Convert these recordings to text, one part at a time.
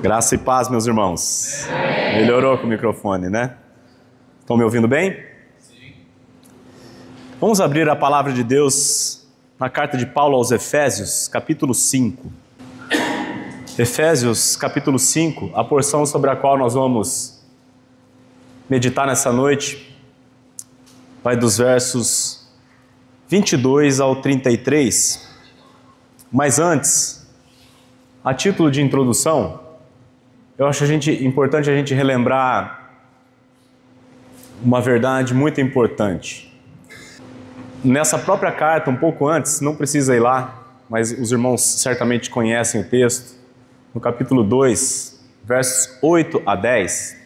Graça e paz, meus irmãos. Melhorou com o microfone, né? Estão me ouvindo bem? Sim. Vamos abrir a palavra de Deus na carta de Paulo aos Efésios, capítulo 5. Efésios, capítulo 5, a porção sobre a qual nós vamos meditar nessa noite, vai dos versos 22 ao 33. Mas antes, a título de introdução, eu acho importante a gente relembrar uma verdade muito importante. Nessa própria carta, um pouco antes, não precisa ir lá, mas os irmãos certamente conhecem o texto, no capítulo 2, versos 8 a 10,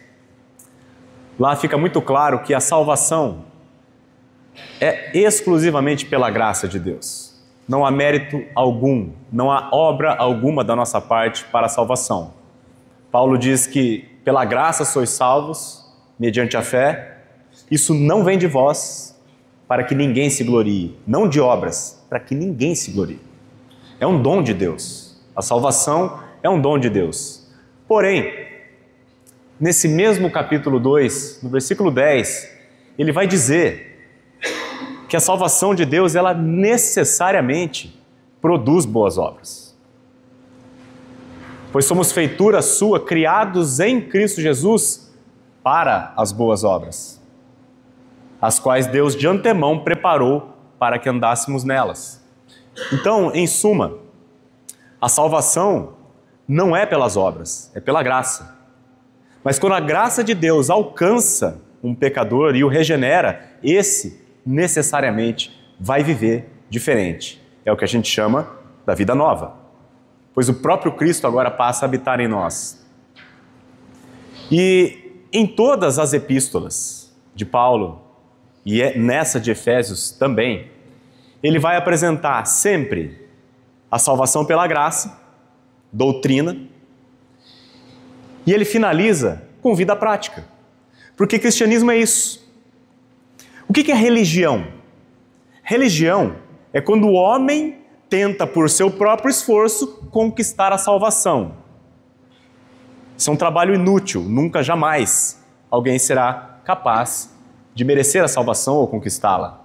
lá fica muito claro que a salvação é exclusivamente pela graça de Deus. Não há mérito algum, não há obra alguma da nossa parte para a salvação. Paulo diz que pela graça sois salvos, mediante a fé. Isso não vem de vós, para que ninguém se glorie. Não de obras, para que ninguém se glorie. É um dom de Deus. A salvação é um dom de Deus. Porém, nesse mesmo capítulo 2, no versículo 10, ele vai dizer que a salvação de Deus, ela necessariamente produz boas obras. Pois somos feitura sua, criados em Cristo Jesus para as boas obras, as quais Deus de antemão preparou para que andássemos nelas. Então, em suma, a salvação não é pelas obras, é pela graça. Mas quando a graça de Deus alcança um pecador e o regenera, esse necessariamente vai viver diferente. É o que a gente chama da vida nova. Pois o próprio Cristo agora passa a habitar em nós. E em todas as epístolas de Paulo, e nessa de Efésios também, ele vai apresentar sempre a salvação pela graça, doutrina, e ele finaliza com vida prática. Porque cristianismo é isso. O que é religião? Religião é quando o homem tenta, por seu próprio esforço, conquistar a salvação. Isso é um trabalho inútil, nunca, jamais alguém será capaz de merecer a salvação ou conquistá-la.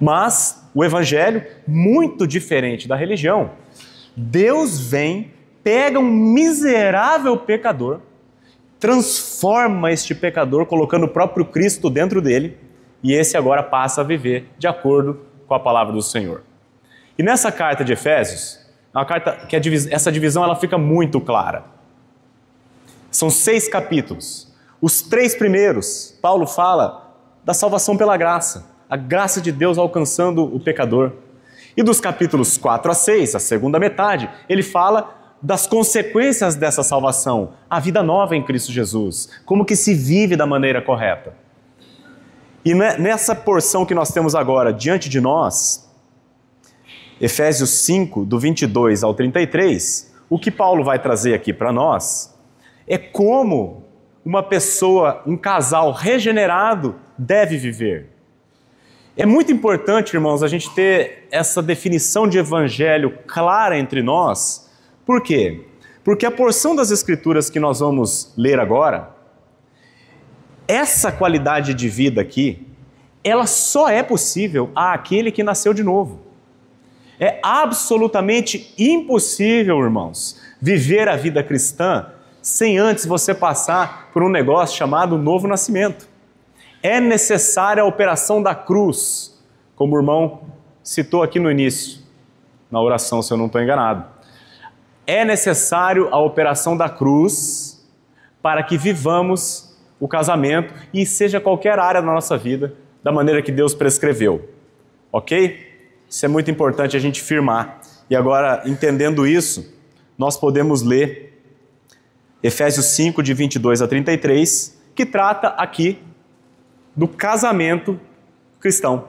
Mas o Evangelho, muito diferente da religião, Deus vem, pega um miserável pecador, transforma este pecador, colocando o próprio Cristo dentro dele, e esse agora passa a viver de acordo com a palavra do Senhor. E nessa carta de Efésios, é uma carta que essa divisão ela fica muito clara. São 6 capítulos. Os 3 primeiros, Paulo fala da salvação pela graça, a graça de Deus alcançando o pecador. E dos capítulos 4 a 6, a segunda metade, ele fala das consequências dessa salvação, a vida nova em Cristo Jesus, como que se vive da maneira correta. E nessa porção que nós temos agora diante de nós, Efésios 5, do 22 ao 33, o que Paulo vai trazer aqui para nós é como uma pessoa, um casal regenerado deve viver. É muito importante, irmãos, a gente ter essa definição de evangelho clara entre nós. Por quê? Porque a porção das Escrituras que nós vamos ler agora, essa qualidade de vida aqui, ela só é possível àquele que nasceu de novo. É absolutamente impossível, irmãos, viver a vida cristã sem antes você passar por um negócio chamado novo nascimento. É necessária a operação da cruz, como o irmão citou aqui no início, na oração, se eu não estou enganado. É necessário a operação da cruz para que vivamos o casamento e seja qualquer área da nossa vida da maneira que Deus prescreveu. Ok? Isso é muito importante a gente firmar. E agora, entendendo isso, nós podemos ler Efésios 5, de 22 a 33, que trata aqui do casamento cristão.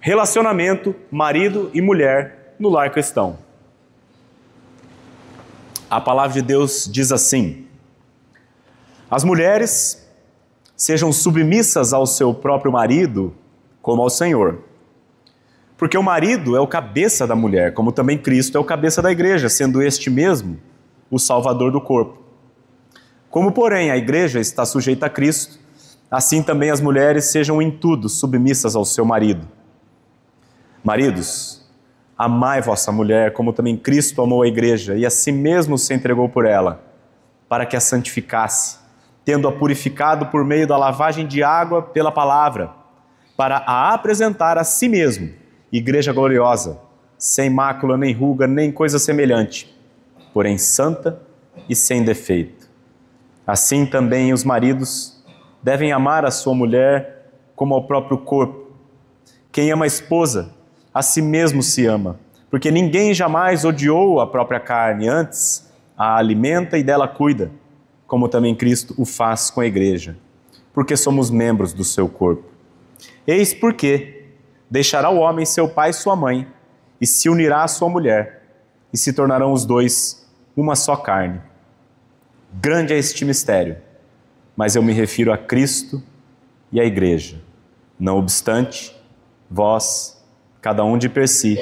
Relacionamento marido e mulher no lar cristão. A palavra de Deus diz assim: as mulheres sejam submissas ao seu próprio marido como ao Senhor. Porque o marido é o cabeça da mulher, como também Cristo é o cabeça da igreja, sendo este mesmo o Salvador do corpo. Como, porém, a igreja está sujeita a Cristo, assim também as mulheres sejam em tudo submissas ao seu marido. Maridos, amai vossa mulher, como também Cristo amou a igreja e a si mesmo se entregou por ela, para que a santificasse, tendo-a purificado por meio da lavagem de água pela palavra, para a apresentar a si mesmo, igreja gloriosa, sem mácula, nem ruga, nem coisa semelhante, porém santa e sem defeito. Assim também os maridos devem amar a sua mulher como ao próprio corpo. Quem ama a esposa, a si mesmo se ama, porque ninguém jamais odiou a própria carne, antes a alimenta e dela cuida, como também Cristo o faz com a igreja, porque somos membros do seu corpo. Eis porque deixará o homem seu pai e sua mãe, e se unirá à sua mulher, e se tornarão os dois uma só carne. Grande é este mistério, mas eu me refiro a Cristo e à igreja. Não obstante, vós, cada um de per si,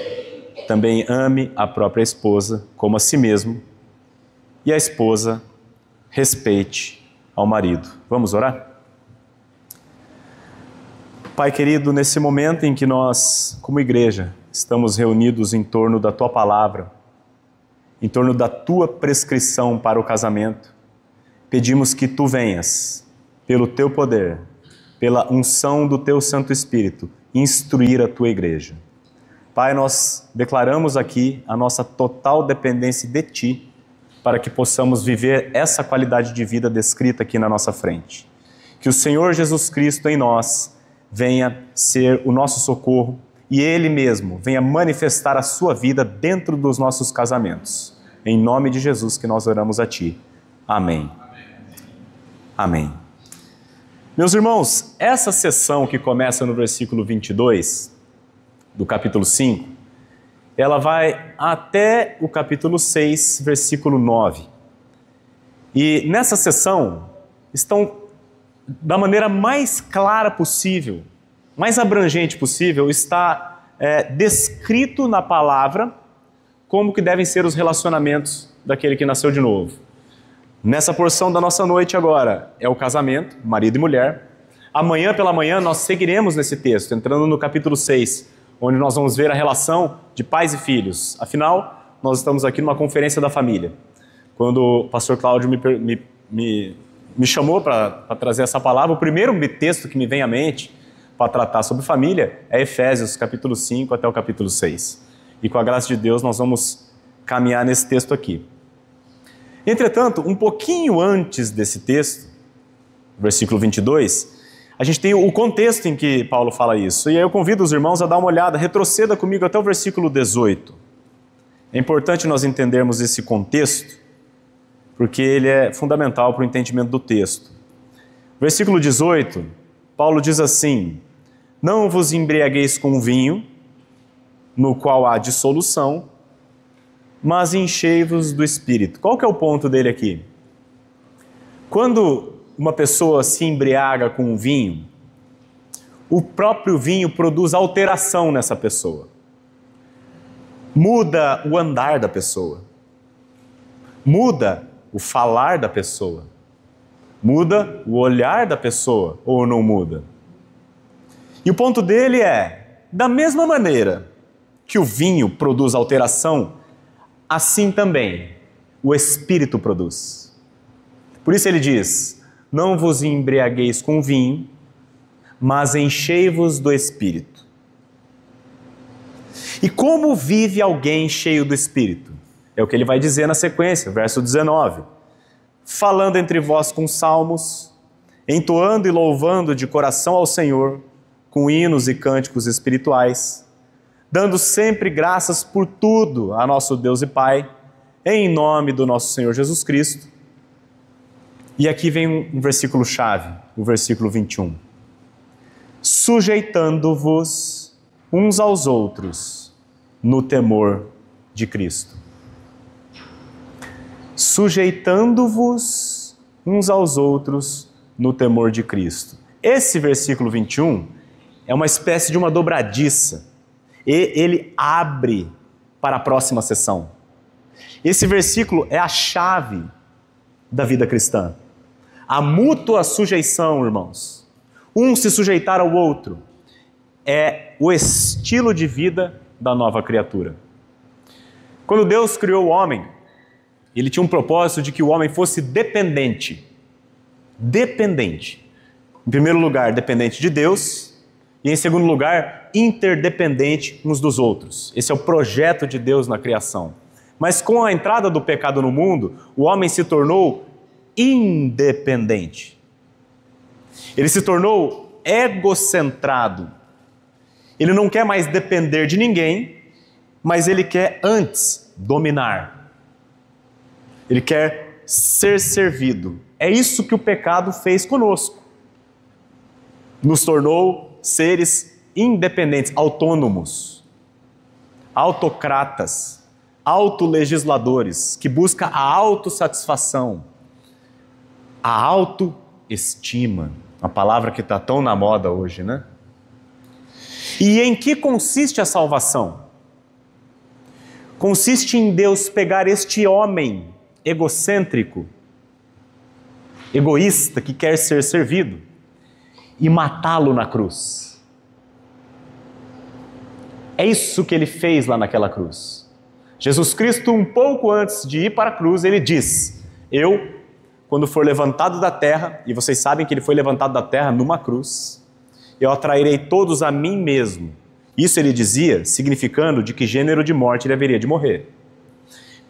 também ame a própria esposa como a si mesmo, e a esposa respeite ao marido. Vamos orar? Pai querido, nesse momento em que nós, como igreja, estamos reunidos em torno da Tua palavra, em torno da Tua prescrição para o casamento, pedimos que Tu venhas, pelo Teu poder, pela unção do Teu Santo Espírito, instruir a Tua igreja. Pai, nós declaramos aqui a nossa total dependência de Ti, para que possamos viver essa qualidade de vida descrita aqui na nossa frente. Que o Senhor Jesus Cristo em nós venha ser o nosso socorro e Ele mesmo venha manifestar a sua vida dentro dos nossos casamentos. Em nome de Jesus que nós oramos a Ti. Amém. Amém. Meus irmãos, essa sessão que começa no versículo 22 do capítulo 5, ela vai até o capítulo 6, versículo 9. E nessa sessão estão, da maneira mais clara possível, mais abrangente possível, está descrito na palavra como que devem ser os relacionamentos daquele que nasceu de novo. Nessa porção da nossa noite agora é o casamento, marido e mulher. Amanhã pela manhã nós seguiremos nesse texto, entrando no capítulo 6, onde nós vamos ver a relação de pais e filhos. Afinal, nós estamos aqui numa conferência da família. Quando o pastor Cláudio me chamou para trazer essa palavra, o primeiro texto que me vem à mente para tratar sobre família é Efésios, capítulo 5 até o capítulo 6. E com a graça de Deus nós vamos caminhar nesse texto aqui. Entretanto, um pouquinho antes desse texto, versículo 22, a gente tem o contexto em que Paulo fala isso. E aí eu convido os irmãos a dar uma olhada, retroceda comigo até o versículo 18. É importante nós entendermos esse contexto, porque ele é fundamental para o entendimento do texto. Versículo 18, Paulo diz assim: não vos embriagueis com vinho, no qual há dissolução, mas enchei-vos do Espírito. Qual que é o ponto dele aqui? Quando uma pessoa se embriaga com um vinho, o próprio vinho produz alteração nessa pessoa. Muda o andar da pessoa. Muda o falar da pessoa. Muda o olhar da pessoa, ou não muda? E o ponto dele é, da mesma maneira que o vinho produz alteração, assim também o Espírito produz. Por isso ele diz: não vos embriagueis com vinho, mas enchei-vos do Espírito. E como vive alguém cheio do Espírito? É o que ele vai dizer na sequência, verso 19. Falando entre vós com salmos, entoando e louvando de coração ao Senhor, com hinos e cânticos espirituais, dando sempre graças por tudo a nosso Deus e Pai, em nome do nosso Senhor Jesus Cristo. E aqui vem um versículo-chave, o versículo 21. Sujeitando-vos uns aos outros no temor de Cristo. Sujeitando-vos uns aos outros no temor de Cristo. Esse versículo 21 é uma espécie de uma dobradiça. E ele abre para a próxima sessão. Esse versículo é a chave da vida cristã. A mútua sujeição, irmãos. Um se sujeitar ao outro é o estilo de vida da nova criatura. Quando Deus criou o homem, Ele tinha um propósito de que o homem fosse dependente. Dependente. Em primeiro lugar, dependente de Deus. E em segundo lugar, interdependente uns dos outros. Esse é o projeto de Deus na criação. Mas com a entrada do pecado no mundo, o homem se tornou independente. Ele se tornou egocentrado. Ele não quer mais depender de ninguém, mas ele quer antes dominar. Ele quer ser servido. É isso que o pecado fez conosco. Nos tornou seres independentes, autônomos, autocratas, autolegisladores, que buscam a autossatisfação, a autoestima, a palavra que está tão na moda hoje, né? E em que consiste a salvação? Consiste em Deus pegar este homem egocêntrico, egoísta, que quer ser servido, e matá-lo na cruz. É isso que ele fez lá naquela cruz. Jesus Cristo, um pouco antes de ir para a cruz, ele diz: eu, quando for levantado da terra, e vocês sabem que ele foi levantado da terra numa cruz, eu atrairei todos a mim mesmo. Isso ele dizia, significando de que gênero de morte ele haveria de morrer.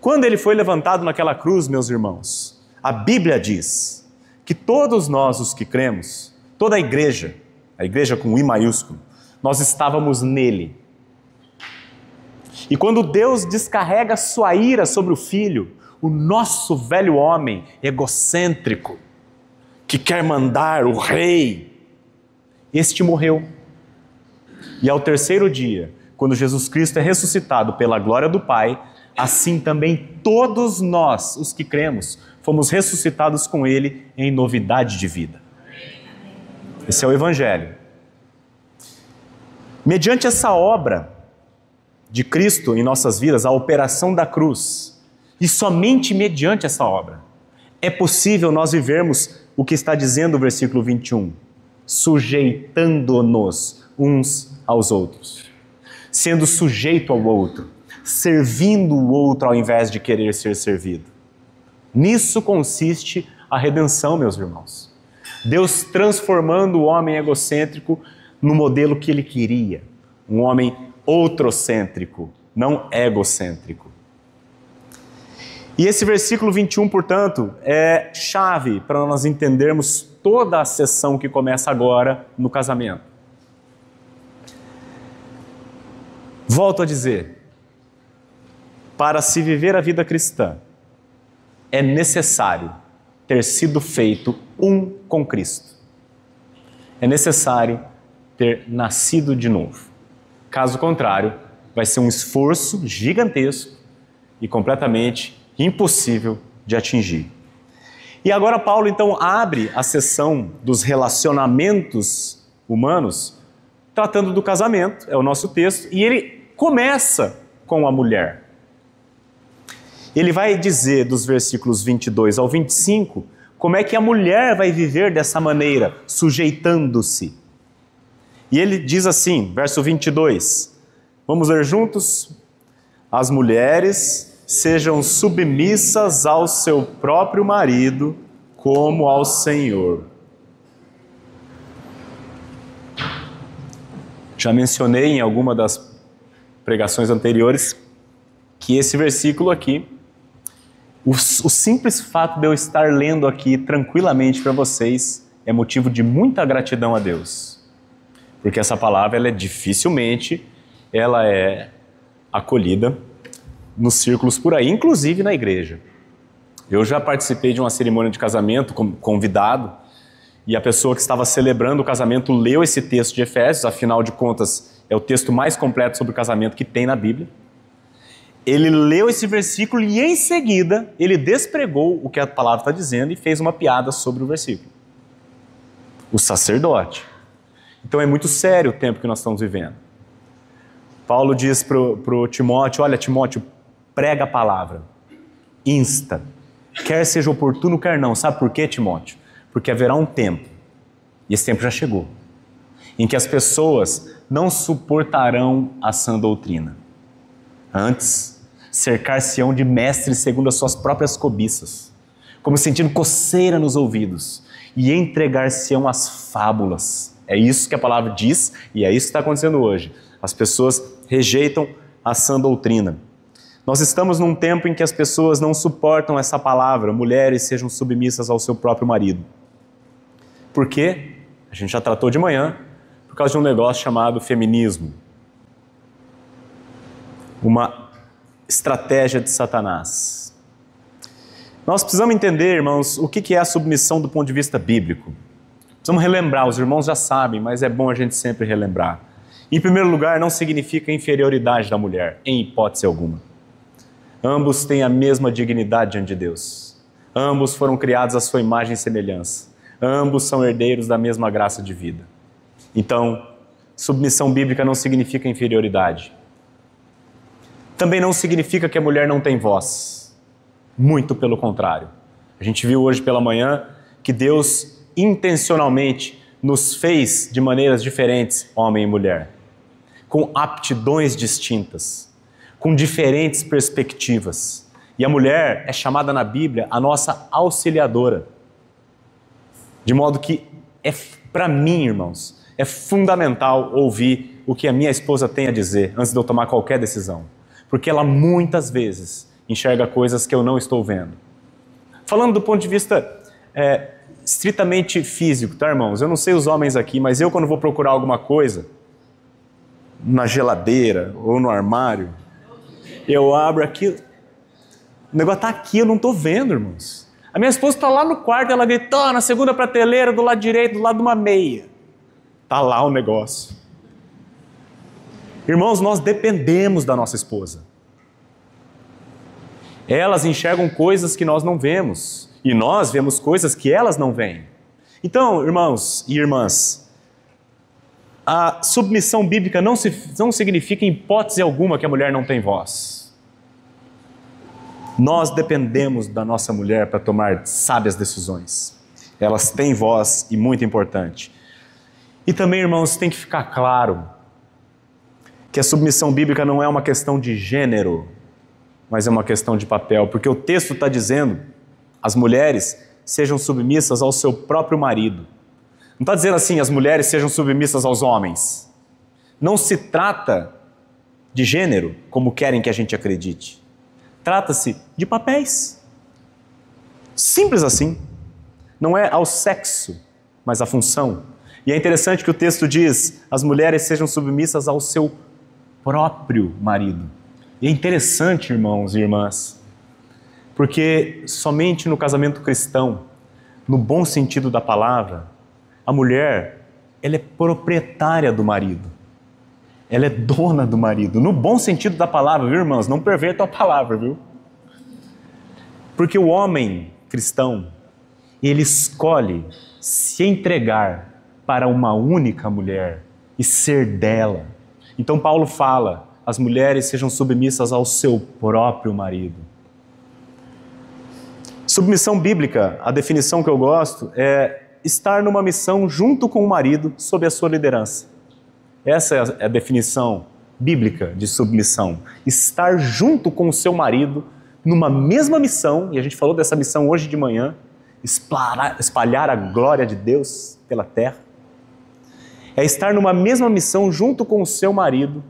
Quando ele foi levantado naquela cruz, meus irmãos, a Bíblia diz que todos nós, os que cremos, toda a igreja com I maiúsculo, nós estávamos nele. E quando Deus descarrega sua ira sobre o Filho, o nosso velho homem egocêntrico, que quer mandar, o rei, este morreu. E ao terceiro dia, quando Jesus Cristo é ressuscitado pela glória do Pai, assim também todos nós, os que cremos, fomos ressuscitados com Ele em novidade de vida. Esse é o Evangelho. Mediante essa obra de Cristo em nossas vidas, a operação da cruz, e somente mediante essa obra, é possível nós vivermos o que está dizendo o versículo 21, sujeitando-nos uns aos outros, sendo sujeito ao outro, servindo o outro ao invés de querer ser servido. Nisso consiste a redenção, meus irmãos. Deus transformando o homem egocêntrico no modelo que ele queria, um homem outrocêntrico, não egocêntrico. E esse versículo 21, portanto, é chave para nós entendermos toda a sessão que começa agora no casamento. Volto a dizer, para se viver a vida cristã, é necessário ter sido feito um com Cristo. É necessário ter nascido de novo. Caso contrário, vai ser um esforço gigantesco e completamente impossível de atingir. E agora Paulo então abre a seção dos relacionamentos humanos, tratando do casamento, é o nosso texto, e ele começa com a mulher. Ele vai dizer dos versículos 22 ao 25, como é que a mulher vai viver dessa maneira, sujeitando-se. E ele diz assim, verso 22, vamos ler juntos? As mulheres sejam submissas ao seu próprio marido, como ao Senhor. Já mencionei em alguma das pregações anteriores que esse versículo aqui, o simples fato de eu estar lendo aqui tranquilamente para vocês é motivo de muita gratidão a Deus. Porque essa palavra, dificilmente ela é acolhida nos círculos por aí, inclusive na igreja. Eu já participei de uma cerimônia de casamento como convidado, e a pessoa que estava celebrando o casamento leu esse texto de Efésios, afinal de contas é o texto mais completo sobre o casamento que tem na Bíblia. Ele leu esse versículo e em seguida ele despregou o que a palavra está dizendo e fez uma piada sobre o versículo. O sacerdote. Então é muito sério o tempo que nós estamos vivendo. Paulo diz para o Timóteo, olha Timóteo, prega a palavra. insta. Quer seja oportuno, quer não. Sabe por quê, Timóteo? Porque haverá um tempo, e esse tempo já chegou, em que as pessoas não suportarão a sã doutrina. Antes, cercar-se-ão de mestres segundo as suas próprias cobiças, como sentindo coceira nos ouvidos, e entregar-se-ão às fábulas. É isso que a palavra diz, e é isso que está acontecendo hoje. As pessoas rejeitam a sã doutrina. Nós estamos num tempo em que as pessoas não suportam essa palavra, mulheres sejam submissas ao seu próprio marido. Por quê? A gente já tratou de manhã, por causa de um negócio chamado feminismo. Uma estratégia de Satanás. Nós precisamos entender, irmãos, o que é a submissão do ponto de vista bíblico. Precisamos relembrar, os irmãos já sabem, mas é bom a gente sempre relembrar. Em primeiro lugar, não significa inferioridade da mulher, em hipótese alguma. Ambos têm a mesma dignidade diante de Deus. Ambos foram criados à sua imagem e semelhança. Ambos são herdeiros da mesma graça de vida. Então, submissão bíblica não significa inferioridade. Também não significa que a mulher não tem voz. Muito pelo contrário. A gente viu hoje pela manhã que Deus intencionalmente nos fez de maneiras diferentes, homem e mulher, com aptidões distintas, com diferentes perspectivas. E a mulher é chamada na Bíblia a nossa auxiliadora. De modo que, para mim, irmãos, é fundamental ouvir o que a minha esposa tem a dizer antes de eu tomar qualquer decisão. Porque ela muitas vezes enxerga coisas que eu não estou vendo. Falando do ponto de vista estritamente físico, tá, irmãos? Eu não sei os homens aqui, mas eu quando vou procurar alguma coisa, na geladeira ou no armário, eu abro aqui, o negócio está aqui, eu não estou vendo, irmãos. A minha esposa está lá no quarto, ela gritou na segunda prateleira, do lado direito, do lado de uma meia. Está lá o negócio. Irmãos, nós dependemos da nossa esposa. Elas enxergam coisas que nós não vemos. E nós vemos coisas que elas não veem. Então, irmãos e irmãs, a submissão bíblica não significa em hipótese alguma que a mulher não tem voz. Nós dependemos da nossa mulher para tomar sábias decisões. Elas têm voz e muito importante. E também, irmãos, tem que ficar claro que a submissão bíblica não é uma questão de gênero, mas é uma questão de papel, porque o texto está dizendo, as mulheres sejam submissas ao seu próprio marido. Não está dizendo assim, as mulheres sejam submissas aos homens. Não se trata de gênero, como querem que a gente acredite. Trata-se de papéis. Simples assim. Não é ao sexo, mas à função. E é interessante que o texto diz, as mulheres sejam submissas ao seu próprio marido. E é interessante, irmãos e irmãs, porque somente no casamento cristão, no bom sentido da palavra, a mulher, ela é proprietária do marido. Ela é dona do marido, no bom sentido da palavra, viu, irmãos? Não pervertam a palavra, viu? Porque o homem cristão, ele escolhe se entregar para uma única mulher e ser dela. Então Paulo fala, as mulheres sejam submissas ao seu próprio marido. Submissão bíblica, a definição que eu gosto, é estar numa missão junto com o marido sob a sua liderança. Essa é a definição bíblica de submissão. Estar junto com o seu marido numa mesma missão, e a gente falou dessa missão hoje de manhã, espalhar a glória de Deus pela terra. É estar numa mesma missão junto com o seu marido,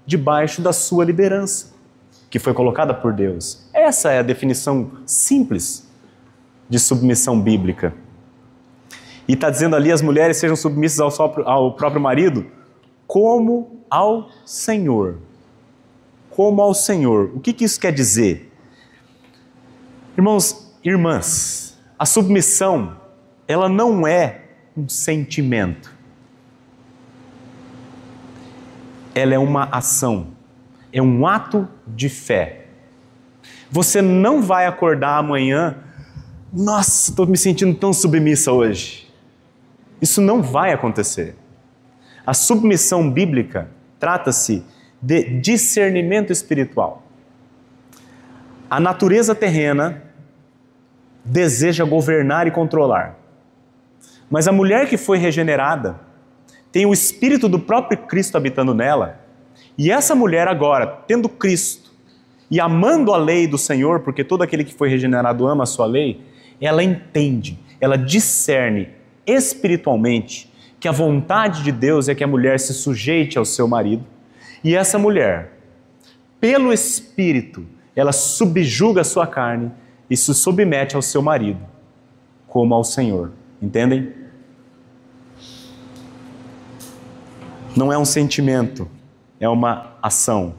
debaixo da sua liderança, que foi colocada por Deus. Essa é a definição simples de submissão bíblica. E está dizendo ali, as mulheres sejam submissas ao próprio marido, como ao Senhor. Como ao Senhor. O que isso quer dizer? Irmãos e irmãs, a submissão, ela não é um sentimento. Ela é uma ação. É um ato de fé. Você não vai acordar amanhã, nossa, estou me sentindo tão submissa hoje. Isso não vai acontecer. A submissão bíblica trata-se de discernimento espiritual. A natureza terrena deseja governar e controlar. Mas a mulher que foi regenerada tem o Espírito do próprio Cristo habitando nela. E essa mulher agora, tendo Cristo e amando a lei do Senhor, porque todo aquele que foi regenerado ama a sua lei, ela entende, ela discerne espiritualmente que a vontade de Deus é que a mulher se sujeite ao seu marido. E essa mulher, pelo Espírito, ela subjuga a sua carne e se submete ao seu marido, como ao Senhor. Entendem? Não é um sentimento, é uma ação.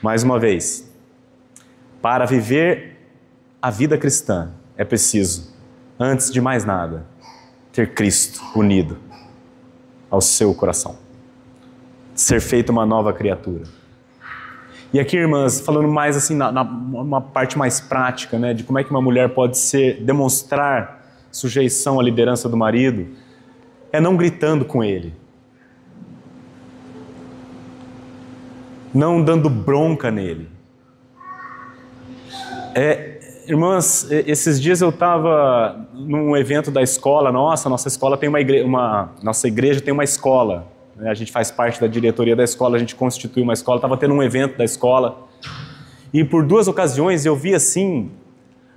Mais uma vez, para viver a vida cristã é preciso, antes de mais nada, ter Cristo unido ao seu coração. Ser feito uma nova criatura. E aqui, irmãs, falando mais assim, uma parte mais prática, né, de como é que uma mulher pode demonstrar sujeição à liderança do marido, é não gritando com ele. Não dando bronca nele. Irmãs, esses dias eu estava num evento da escola nossa escola tem nossa igreja tem uma escola, né? A gente faz parte da diretoria da escola, a gente constitui uma escola, estava tendo um evento da escola, e por 2 ocasiões eu vi assim,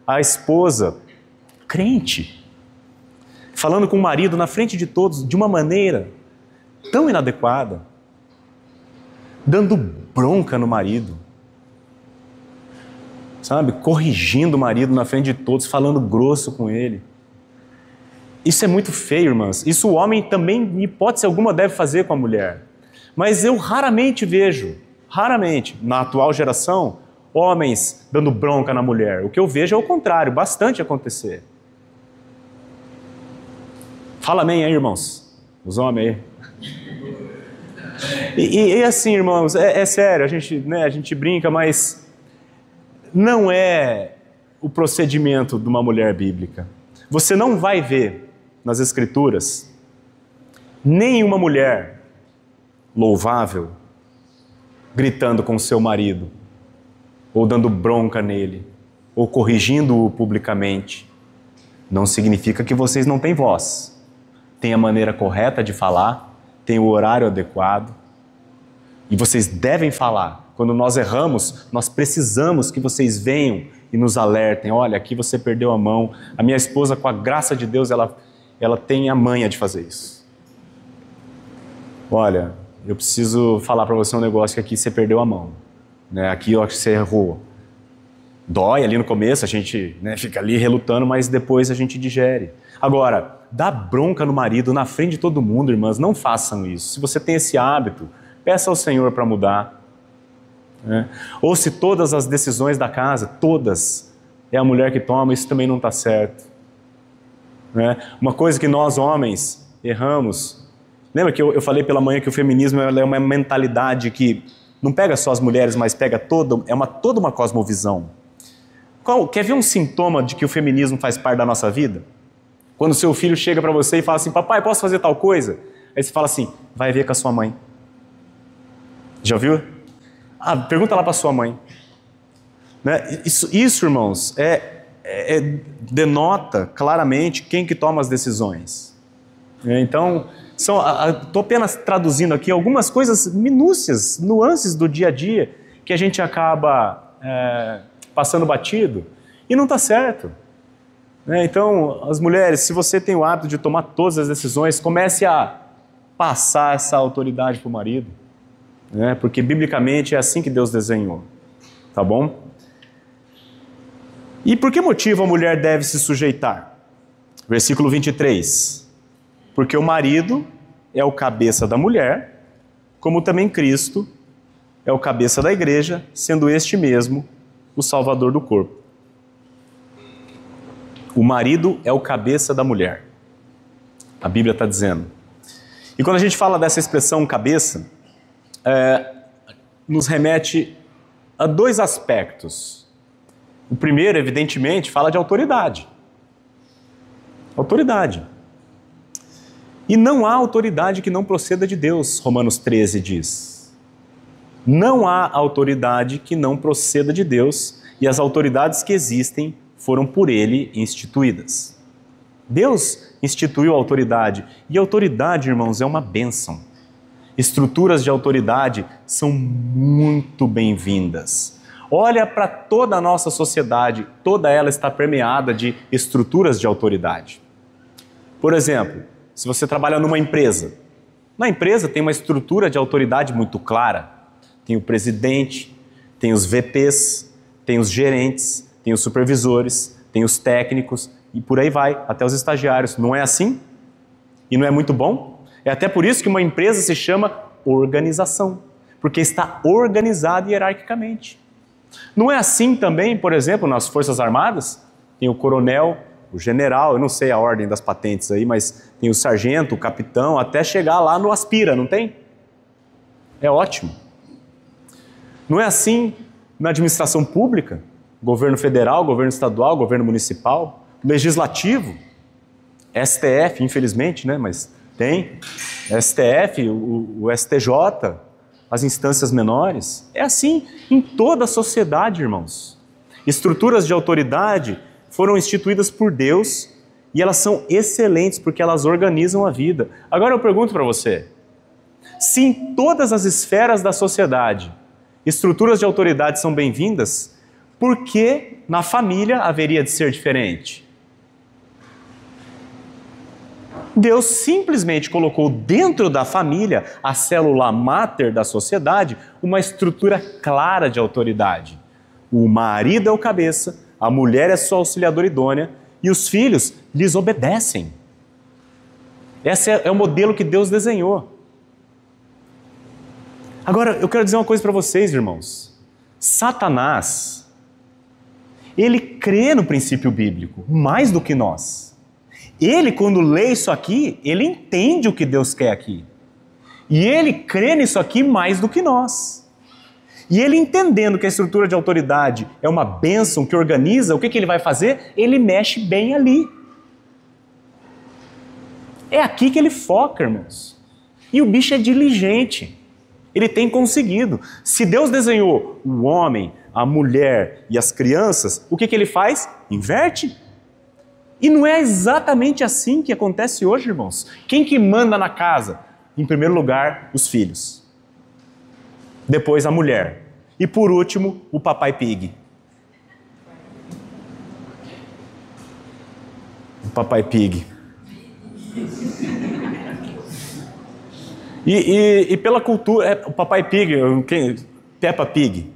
a esposa, crente, falando com o marido na frente de todos, de uma maneira tão inadequada, dando bronca no marido, sabe? Corrigindo o marido na frente de todos, falando grosso com ele. Isso é muito feio, irmãs. Isso o homem também, em hipótese alguma, deve fazer com a mulher. Mas eu raramente vejo, na atual geração, homens dando bronca na mulher. O que eu vejo é o contrário, bastante acontecer. Fala amém aí, irmãos. Os homens aí. E assim, irmãos, é sério, a gente brinca, mas não é o procedimento de uma mulher bíblica. Você não vai ver nas Escrituras nenhuma mulher louvável gritando com seu marido, ou dando bronca nele, ou corrigindo-o publicamente. Não significa que vocês não têm voz. Tem a maneira correta de falar, tem o horário adequado, e vocês devem falar. Quando nós erramos, nós precisamos que vocês venham e nos alertem. Olha, aqui você perdeu a mão. A minha esposa, com a graça de Deus, ela tem a manha de fazer isso. Olha, eu preciso falar para você um negócio que aqui você perdeu a mão. Né? Aqui eu acho que você errou. Dói ali no começo, a gente fica ali relutando, mas depois a gente digere. Agora, dar bronca no marido na frente de todo mundo, irmãs, não façam isso. Se você tem esse hábito, peça ao Senhor para mudar. Né? Ou se todas as decisões da casa, todas, é a mulher que toma, isso também não está certo. Né? Uma coisa que nós homens erramos, lembra que eu falei pela manhã que o feminismo é uma mentalidade que não pega só as mulheres, mas pega toda uma cosmovisão. Quer ver um sintoma de que o feminismo faz parte da nossa vida? Quando seu filho chega para você e fala assim, papai, posso fazer tal coisa? Aí você fala assim, vai ver com a sua mãe. Já ouviu? Pergunta lá para sua mãe. Né? Isso, irmãos, denota claramente quem que toma as decisões. Então, estou apenas traduzindo aqui algumas coisas minúcias, nuances do dia a dia, que a gente acaba passando batido, e não está certo. Então, as mulheres, se você tem o hábito de tomar todas as decisões, comece a passar essa autoridade para o marido. Porque biblicamente é assim que Deus desenhou, tá bom? E por que motivo a mulher deve se sujeitar? Versículo 23. Porque o marido é o cabeça da mulher, como também Cristo é o cabeça da igreja, sendo este mesmo o salvador do corpo. O marido é o cabeça da mulher. A Bíblia está dizendo. E quando a gente fala dessa expressão cabeça, nos remete a 2 aspectos. O primeiro, evidentemente, fala de autoridade. Autoridade. E não há autoridade que não proceda de Deus, Romanos 13 diz. Não há autoridade que não proceda de Deus, e as autoridades que existem foram por Ele instituídas. Deus instituiu a autoridade, e a autoridade, irmãos, é uma bênção. Estruturas de autoridade são muito bem-vindas. Olha para toda a nossa sociedade, toda ela está permeada de estruturas de autoridade. Por exemplo, se você trabalha numa empresa, na empresa tem uma estrutura de autoridade muito clara. Tem o presidente, tem os VPs, tem os gerentes, tem os supervisores, tem os técnicos e por aí vai, até os estagiários. Não é assim? E não é muito bom? É até por isso que uma empresa se chama organização, porque está organizada hierarquicamente. Não é assim também, por exemplo, nas Forças Armadas? Tem o coronel, o general, eu não sei a ordem das patentes aí, mas tem o sargento, o capitão, até chegar lá no aspira, não tem? É ótimo. Não é assim na administração pública? Governo federal, governo estadual, governo municipal, legislativo, STF, infelizmente, né? Mas tem STF, o STJ, as instâncias menores. É assim em toda a sociedade, irmãos. Estruturas de autoridade foram instituídas por Deus e elas são excelentes porque elas organizam a vida. Agora eu pergunto para você, se em todas as esferas da sociedade estruturas de autoridade são bem-vindas, por que na família haveria de ser diferente? Deus simplesmente colocou dentro da família, a célula máter da sociedade, uma estrutura clara de autoridade. O marido é o cabeça, a mulher é sua auxiliadora idônea e os filhos lhes obedecem. Esse é o modelo que Deus desenhou. Agora, eu quero dizer uma coisa para vocês, irmãos. Satanás, ele crê no princípio bíblico, mais do que nós. Ele, quando lê isso aqui, ele entende o que Deus quer aqui. E ele crê nisso aqui mais do que nós. E ele entendendo que a estrutura de autoridade é uma bênção que organiza, o que ele vai fazer? Ele mexe bem ali. É aqui que ele foca, irmãos. E o bicho é diligente. Ele tem conseguido. Se Deus desenhou o homem, a mulher e as crianças, o que ele faz? Inverte. E não é exatamente assim que acontece hoje, irmãos. Quem que manda na casa? Em primeiro lugar, os filhos. Depois a mulher. E por último, o papai pig. O papai pig. E pela cultura, o Papai Pig, Peppa Pig,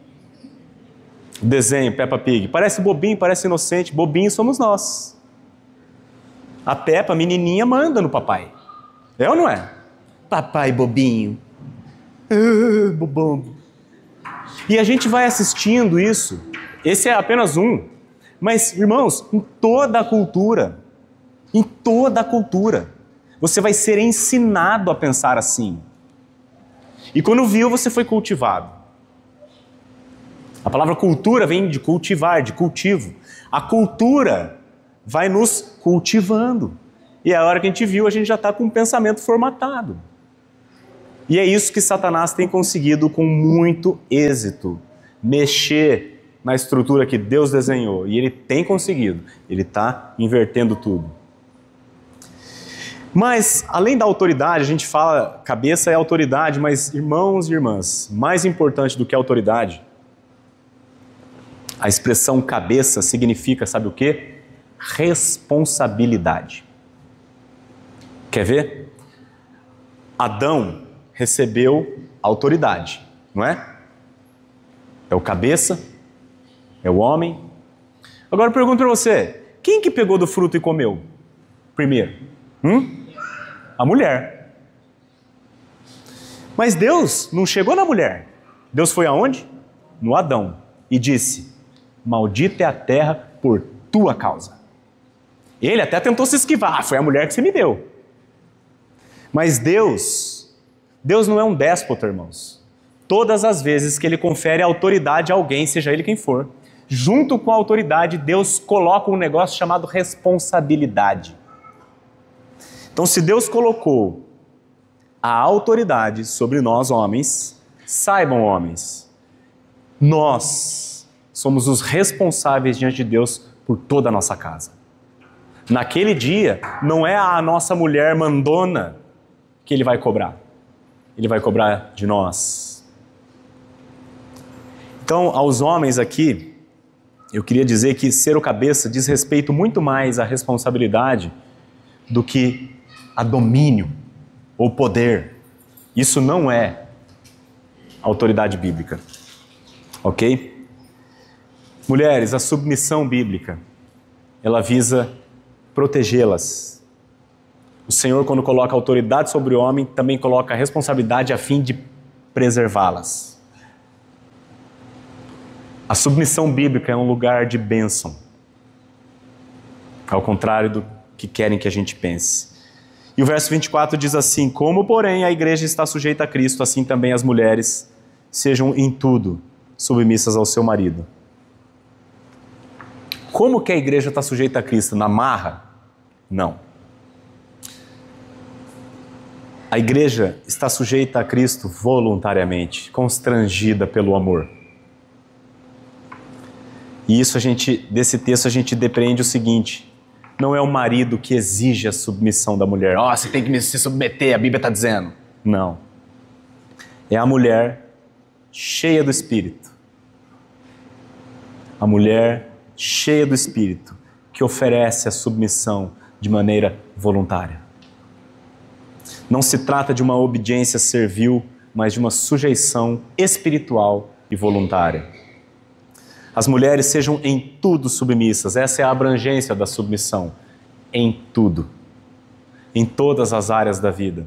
o desenho Peppa Pig, parece bobinho, parece inocente, bobinho somos nós. A Peppa, a menininha, manda no papai. É ou não é? Papai bobinho. Bobão. E a gente vai assistindo isso, esse é apenas um, mas irmãos, em toda a cultura, você vai ser ensinado a pensar assim. E quando viu, você foi cultivado. A palavra cultura vem de cultivar, de cultivo. A cultura vai nos cultivando. E a hora que a gente viu, a gente já está com um pensamento formatado. E é isso que Satanás tem conseguido com muito êxito. Mexer na estrutura que Deus desenhou. E ele tem conseguido. Ele está invertendo tudo. Mas, além da autoridade, a gente fala, cabeça é autoridade, mas irmãos e irmãs, mais importante do que a autoridade, a expressão cabeça significa, sabe o quê? Responsabilidade. Quer ver? Adão recebeu autoridade, não é? É o cabeça, é o homem. Agora eu pergunto para você, quem que pegou do fruto e comeu primeiro? A mulher. Mas Deus não chegou na mulher. Deus foi aonde? No Adão. E disse, maldita é a terra por tua causa. Ele até tentou se esquivar. Foi a mulher que você me deu. Mas Deus não é um déspota, irmãos. Todas as vezes que Ele confere autoridade a alguém, seja ele quem for, junto com a autoridade, Deus coloca um negócio chamado responsabilidade. Então, se Deus colocou a autoridade sobre nós, homens, saibam, homens, nós somos os responsáveis diante de Deus por toda a nossa casa. Naquele dia, não é a nossa mulher mandona que Ele vai cobrar. Ele vai cobrar de nós. Então, aos homens aqui, eu queria dizer que ser o cabeça diz respeito muito mais à responsabilidade do que a domínio ou poder. Isso não é autoridade bíblica. Ok? Mulheres, a submissão bíblica, ela visa protegê-las. O Senhor, quando coloca autoridade sobre o homem, também coloca a responsabilidade a fim de preservá-las. A submissão bíblica é um lugar de bênção, ao contrário do que querem que a gente pense. E o verso 24 diz assim: como, porém, a igreja está sujeita a Cristo, assim também as mulheres sejam em tudo submissas ao seu marido. Como que a igreja está sujeita a Cristo? Na marra? Não. A igreja está sujeita a Cristo voluntariamente, constrangida pelo amor. E isso desse texto a gente depreende o seguinte: não é o marido que exige a submissão da mulher. Você tem que se submeter, a Bíblia está dizendo. Não. É a mulher cheia do Espírito. A mulher cheia do Espírito que oferece a submissão de maneira voluntária. Não se trata de uma obediência servil, mas de uma sujeição espiritual e voluntária. As mulheres sejam em tudo submissas. Essa é a abrangência da submissão. Em tudo. Em todas as áreas da vida.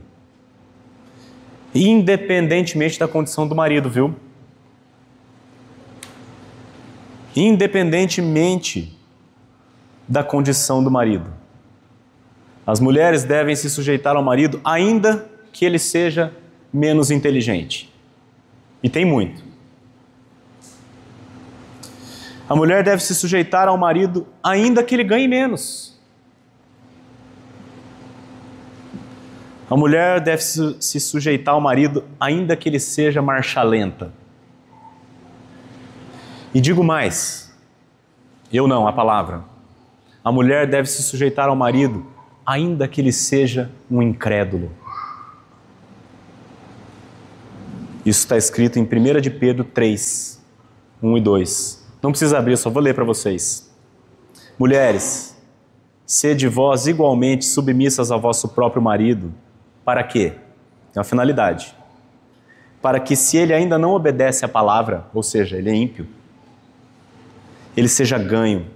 Independentemente da condição do marido, viu? Independentemente da condição do marido. As mulheres devem se sujeitar ao marido, ainda que ele seja menos inteligente. E tem muito. A mulher deve se sujeitar ao marido, ainda que ele ganhe menos. A mulher deve se sujeitar ao marido, ainda que ele seja marcha lenta. E digo mais, eu não, a palavra. A mulher deve se sujeitar ao marido, ainda que ele seja um incrédulo. Isso está escrito em 1 de Pedro 3, 1 e 2. Não precisa abrir, eu só vou ler para vocês. Mulheres, sede vós igualmente submissas ao vosso próprio marido. Para quê? Tem uma finalidade. Para que, se ele ainda não obedece à palavra, ou seja, ele é ímpio, ele seja ganho,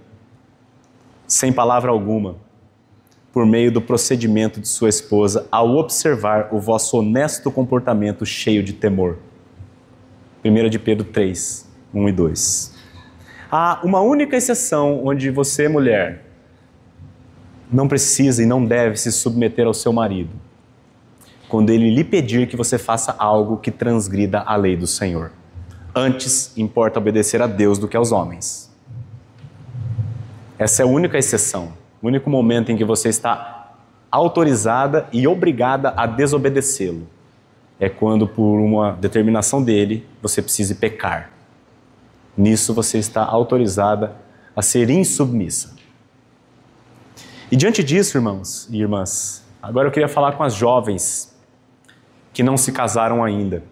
sem palavra alguma, por meio do procedimento de sua esposa, ao observar o vosso honesto comportamento cheio de temor. 1 de Pedro 3, 1 e 2. Há uma única exceção onde você, mulher, não precisa e não deve se submeter ao seu marido. Quando ele lhe pedir que você faça algo que transgrida a lei do Senhor. Antes, importa obedecer a Deus do que aos homens. Essa é a única exceção. O único momento em que você está autorizada e obrigada a desobedecê-lo. É quando, por uma determinação dele, você precise pecar. Nisso você está autorizada a ser insubmissa. E diante disso, irmãos e irmãs, agora eu queria falar com as jovens que não se casaram ainda.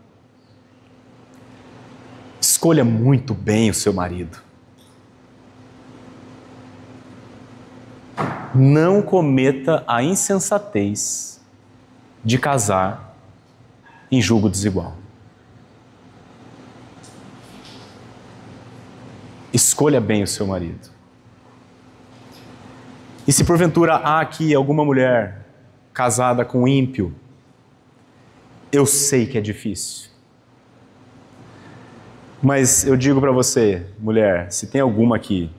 Escolha muito bem o seu marido. Não cometa a insensatez de casar em julgo desigual. Escolha bem o seu marido. E se porventura há aqui alguma mulher casada com ímpio, eu sei que é difícil. Mas eu digo para você, mulher, se tem alguma aqui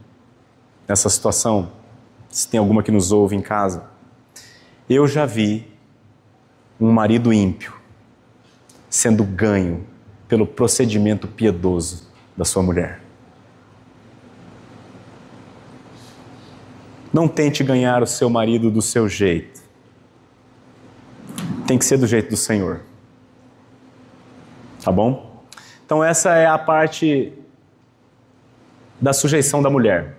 nessa situação, se tem alguma que nos ouve em casa, eu já vi um marido ímpio sendo ganho pelo procedimento piedoso da sua mulher. Não tente ganhar o seu marido do seu jeito. Tem que ser do jeito do Senhor. Tá bom? Então essa é a parte da sujeição da mulher,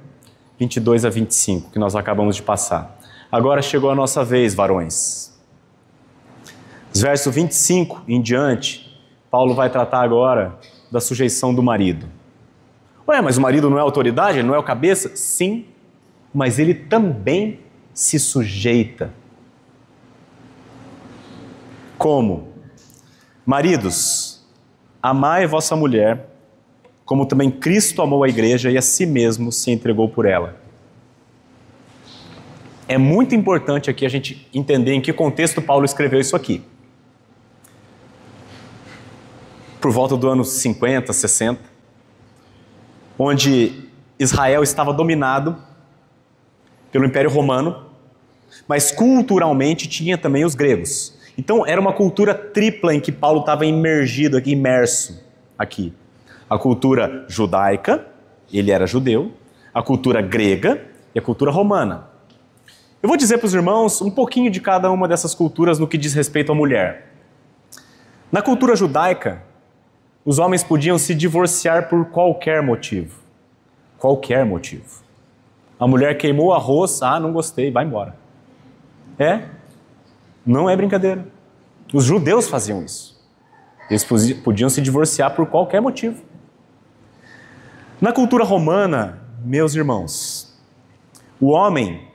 22 a 25, que nós acabamos de passar. Agora chegou a nossa vez, varões. Os versos 25 em diante, Paulo vai tratar agora da sujeição do marido. Ué, mas o marido não é autoridade? Ele não é o cabeça? Sim, mas ele também se sujeita. Como? Maridos, amai vossa mulher, como também Cristo amou a igreja e a si mesmo se entregou por ela. É muito importante aqui a gente entender em que contexto Paulo escreveu isso aqui. Por volta do ano 50, 60, onde Israel estava dominado pelo Império Romano, mas culturalmente tinha também os gregos. Então era uma cultura tripla em que Paulo estava imerso aqui. A cultura judaica, ele era judeu, a cultura grega e a cultura romana. Eu vou dizer para os irmãos um pouquinho de cada uma dessas culturas no que diz respeito à mulher. Na cultura judaica, os homens podiam se divorciar por qualquer motivo. Qualquer motivo. A mulher queimou arroz, não gostei, vai embora. Não é brincadeira. Os judeus faziam isso. Eles podiam se divorciar por qualquer motivo. Na cultura romana, meus irmãos, o homem,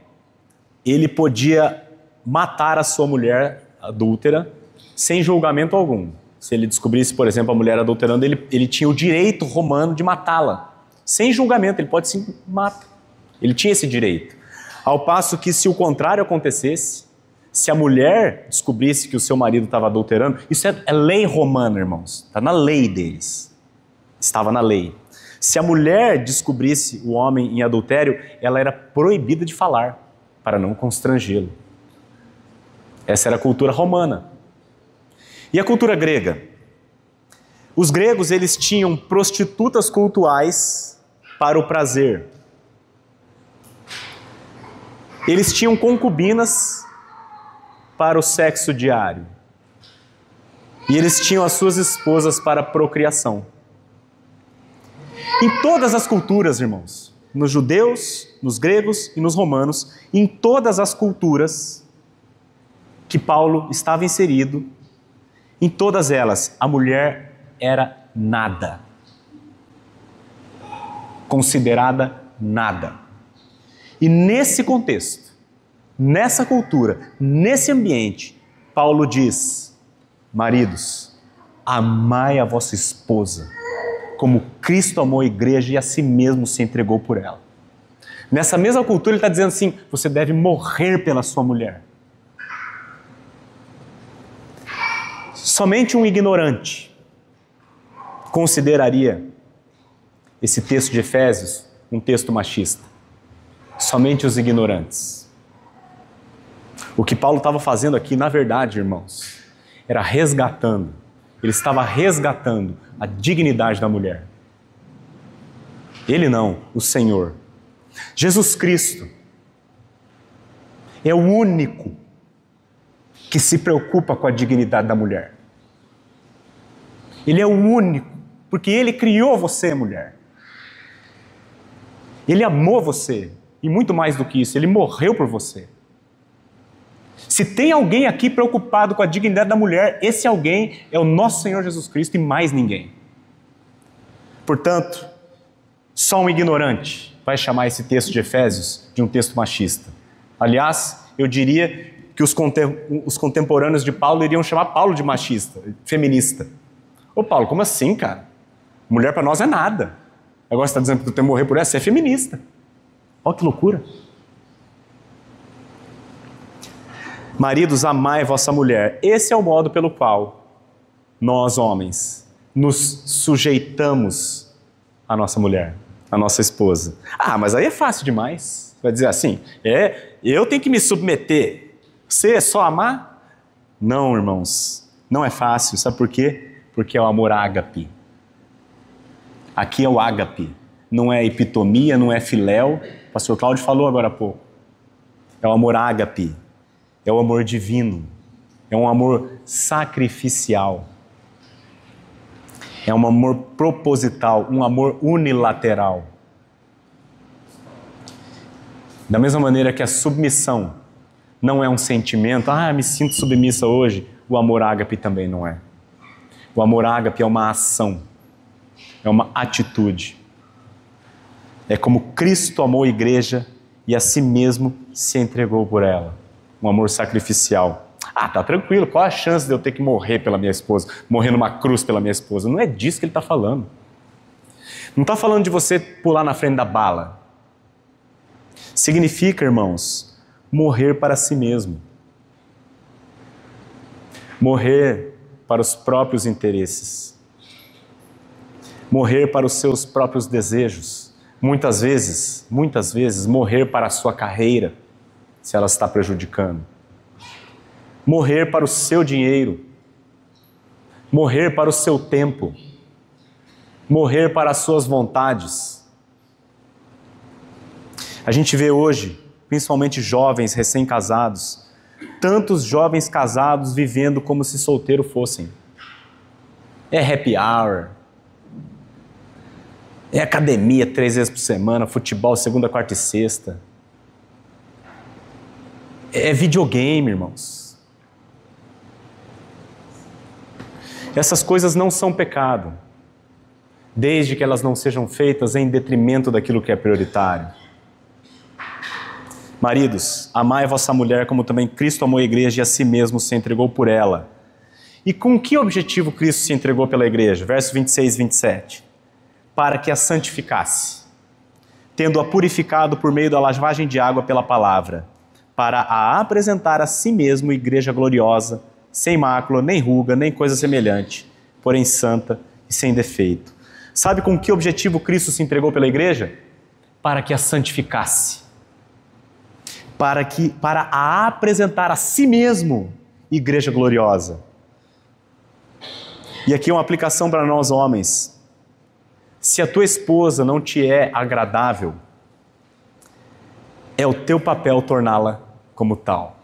ele podia matar a sua mulher adúltera sem julgamento algum. Se ele descobrisse, por exemplo, a mulher adulterando, ele tinha o direito romano de matá-la. Sem julgamento, ele pode sim matar. Ele tinha esse direito. Ao passo que, se o contrário acontecesse, se a mulher descobrisse que o seu marido estava adulterando, isso é lei romana, irmãos. Está na lei deles. Estava na lei. Se a mulher descobrisse o homem em adultério, ela era proibida de falar, para não constrangê-lo. Essa era a cultura romana. E a cultura grega? Os gregos, eles tinham prostitutas cultuais para o prazer. Eles tinham concubinas para o sexo diário. E eles tinham as suas esposas para a procriação. Em todas as culturas, irmãos, nos judeus, nos gregos e nos romanos, em todas as culturas que Paulo estava inserido, em todas elas, a mulher era nada. Considerada nada. E nesse contexto, nessa cultura, nesse ambiente, Paulo diz: maridos, amai a vossa esposa, como Cristo amou a igreja e a si mesmo se entregou por ela. Nessa mesma cultura ele está dizendo assim: você deve morrer pela sua mulher. Somente um ignorante consideraria esse texto de Efésios um texto machista. Somente os ignorantes. O que Paulo estava fazendo aqui, na verdade, irmãos, era resgatando. Ele estava resgatando a dignidade da mulher. Ele não, o Senhor. Jesus Cristo é o único que se preocupa com a dignidade da mulher. Ele é o único, porque Ele criou você, mulher. Ele amou você, e muito mais do que isso, Ele morreu por você. Se tem alguém aqui preocupado com a dignidade da mulher, esse alguém é o nosso Senhor Jesus Cristo e mais ninguém. Portanto, só um ignorante vai chamar esse texto de Efésios de um texto machista. Aliás, eu diria que os contemporâneos de Paulo iriam chamar Paulo de machista, feminista. Ô Paulo, como assim, cara? Mulher para nós é nada. Agora você está dizendo que tu tem que morrer por ela, você é feminista. Olha que loucura. Maridos, amai vossa mulher. Esse é o modo pelo qual nós, homens, nos sujeitamos à nossa mulher, à nossa esposa. Mas aí é fácil demais. Vai dizer assim, eu tenho que me submeter. Você é só amar? Não, irmãos, não é fácil. Sabe por quê? Porque é o amor ágape. Aqui é o ágape. Não é epitomia, não é filéu. O pastor Cláudio falou agora há pouco. É o amor ágape. É o amor divino. É um amor sacrificial. É um amor proposital, um amor unilateral. Da mesma maneira que a submissão não é um sentimento, me sinto submissa hoje, o amor ágape também não é. O amor ágape é uma ação, é uma atitude. É como Cristo amou a igreja e a si mesmo se entregou por ela. Um amor sacrificial. Tá tranquilo, qual a chance de eu ter que morrer pela minha esposa, morrer numa cruz pela minha esposa? Não é disso que ele está falando. Não está falando de você pular na frente da bala. Significa, irmãos, morrer para si mesmo. Morrer para os próprios interesses. Morrer para os seus próprios desejos. Muitas vezes, morrer para a sua carreira, se ela está prejudicando. Morrer para o seu dinheiro. Morrer para o seu tempo. Morrer para as suas vontades. A gente vê hoje, principalmente jovens recém-casados, tantos jovens casados vivendo como se solteiro fossem. É happy hour, é academia 3 vezes por semana, futebol segunda, quarta e sexta. É videogame, irmãos. Essas coisas não são pecado, desde que elas não sejam feitas em detrimento daquilo que é prioritário. Maridos, amai a vossa mulher como também Cristo amou a igreja e a si mesmo se entregou por ela. E com que objetivo Cristo se entregou pela igreja? Verso 26 e 27. Para que a santificasse, tendo-a purificado por meio da lavagem de água pela palavra, para a apresentar a si mesmo igreja gloriosa, sem mácula, nem ruga, nem coisa semelhante, porém santa e sem defeito. Sabe com que objetivo Cristo se entregou pela igreja? Para que a santificasse. Para a apresentar a si mesmo igreja gloriosa. E aqui é uma aplicação para nós homens. Se a tua esposa não te é agradável, é o teu papel torná-la como tal.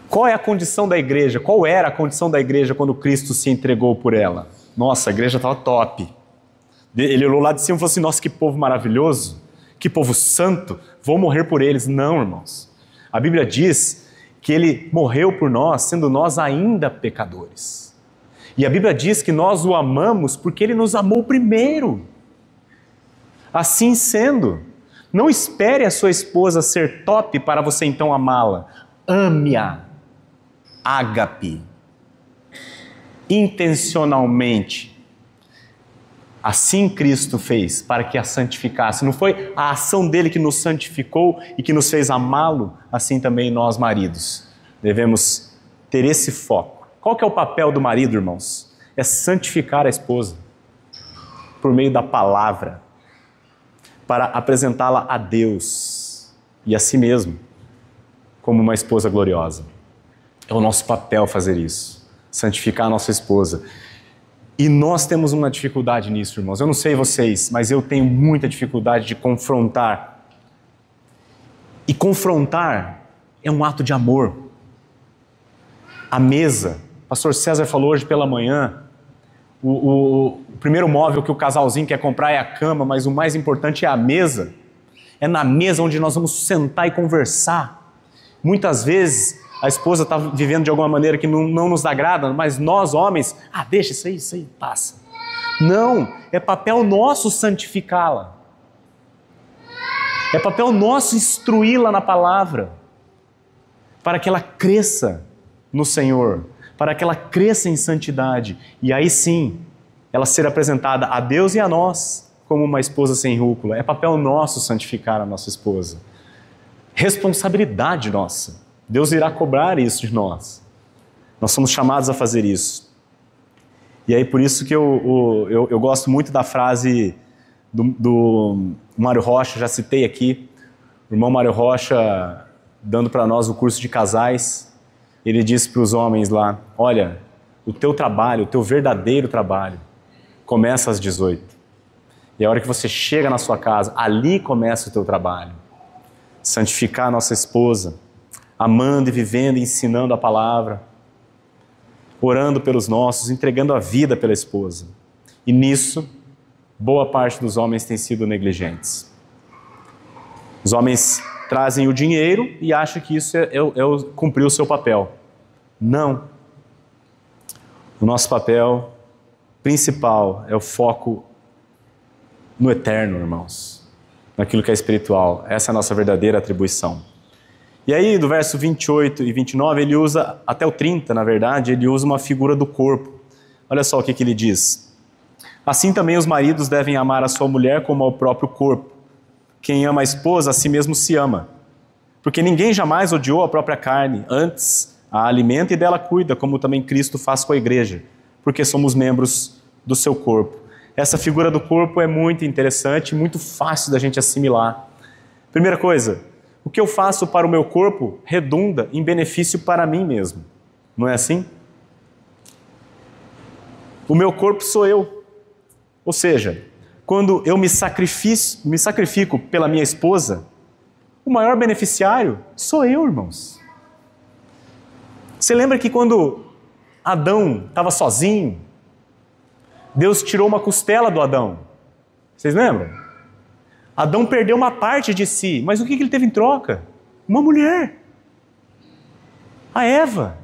Qual é a condição da igreja? Qual era a condição da igreja quando Cristo se entregou por ela? Nossa, a igreja estava top. Ele olhou lá de cima e falou assim, nossa, que povo maravilhoso, que povo santo, vou morrer por eles. Não, irmãos. A Bíblia diz que ele morreu por nós, sendo nós ainda pecadores. E a Bíblia diz que nós o amamos porque ele nos amou primeiro. Assim sendo, não espere a sua esposa ser top para você então amá-la. Ame-a. Ágape. Intencionalmente. Assim Cristo fez para que a santificasse. Não foi a ação dele que nos santificou e que nos fez amá-lo? Assim também nós, maridos, devemos ter esse foco. Qual que é o papel do marido, irmãos? É santificar a esposa por meio da palavra, para apresentá-la a Deus e a si mesmo como uma esposa gloriosa. É o nosso papel fazer isso, santificar a nossa esposa. E nós temos uma dificuldade nisso, irmãos. Eu não sei vocês, mas eu tenho muita dificuldade de confrontar. E confrontar é um ato de amor. A mesa, o pastor César falou hoje pela manhã, o primeiro móvel que o casalzinho quer comprar é a cama, mas o mais importante é a mesa. É na mesa onde nós vamos sentar e conversar. Muitas vezes a esposa está vivendo de alguma maneira que não nos agrada, mas nós, homens, deixa isso aí, passa. Não, é papel nosso santificá-la. É papel nosso instruí-la na palavra, para que ela cresça no Senhor, para que ela cresça em santidade. E aí sim, ela ser apresentada a Deus e a nós como uma esposa sem rúcula. É papel nosso santificar a nossa esposa. Responsabilidade nossa. Deus irá cobrar isso de nós. Nós somos chamados a fazer isso. E aí por isso que eu gosto muito da frase do Mário Rocha, já citei aqui, o irmão Mário Rocha dando para nós o curso de casais. Ele disse para os homens lá, olha, o teu trabalho, o teu verdadeiro trabalho, começa às 18. E a hora que você chega na sua casa, ali começa o teu trabalho. Santificar a nossa esposa, amando e vivendo e ensinando a palavra, orando pelos nossos, entregando a vida pela esposa. E nisso, boa parte dos homens tem sido negligentes. Os homens trazem o dinheiro e acham que isso é cumprir o seu papel. Não. O nosso papel principal é o foco no eterno, irmãos. Naquilo que é espiritual. Essa é a nossa verdadeira atribuição. E aí, do verso 28 e 29, ele usa, até o 30, na verdade, ele usa uma figura do corpo. Olha só o que ele diz. Assim também os maridos devem amar a sua mulher como ao próprio corpo. Quem ama a esposa, a si mesmo se ama. Porque ninguém jamais odiou a própria carne, antes a alimenta e dela cuida, como também Cristo faz com a igreja, porque somos membros do seu corpo. Essa figura do corpo é muito interessante, muito fácil da gente assimilar. Primeira coisa, o que eu faço para o meu corpo redunda em benefício para mim mesmo. Não é assim? O meu corpo sou eu. Ou seja, quando eu me sacrifico pela minha esposa, o maior beneficiário sou eu, irmãos. Você lembra que quando Adão estava sozinho, Deus tirou uma costela do Adão? Vocês lembram? Adão perdeu uma parte de si, mas o que ele teve em troca? Uma mulher. A Eva.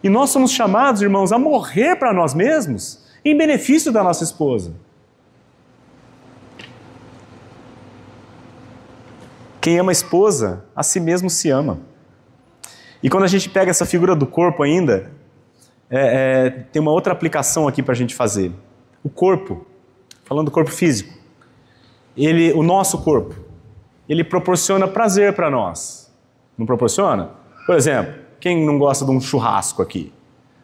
E nós somos chamados, irmãos, a morrer para nós mesmos em benefício da nossa esposa. Quem ama a esposa, a si mesmo se ama. E quando a gente pega essa figura do corpo ainda, tem uma outra aplicação aqui para a gente fazer. O corpo, falando do corpo físico, o nosso corpo, ele proporciona prazer para nós. Não proporciona? Por exemplo, quem não gosta de um churrasco aqui?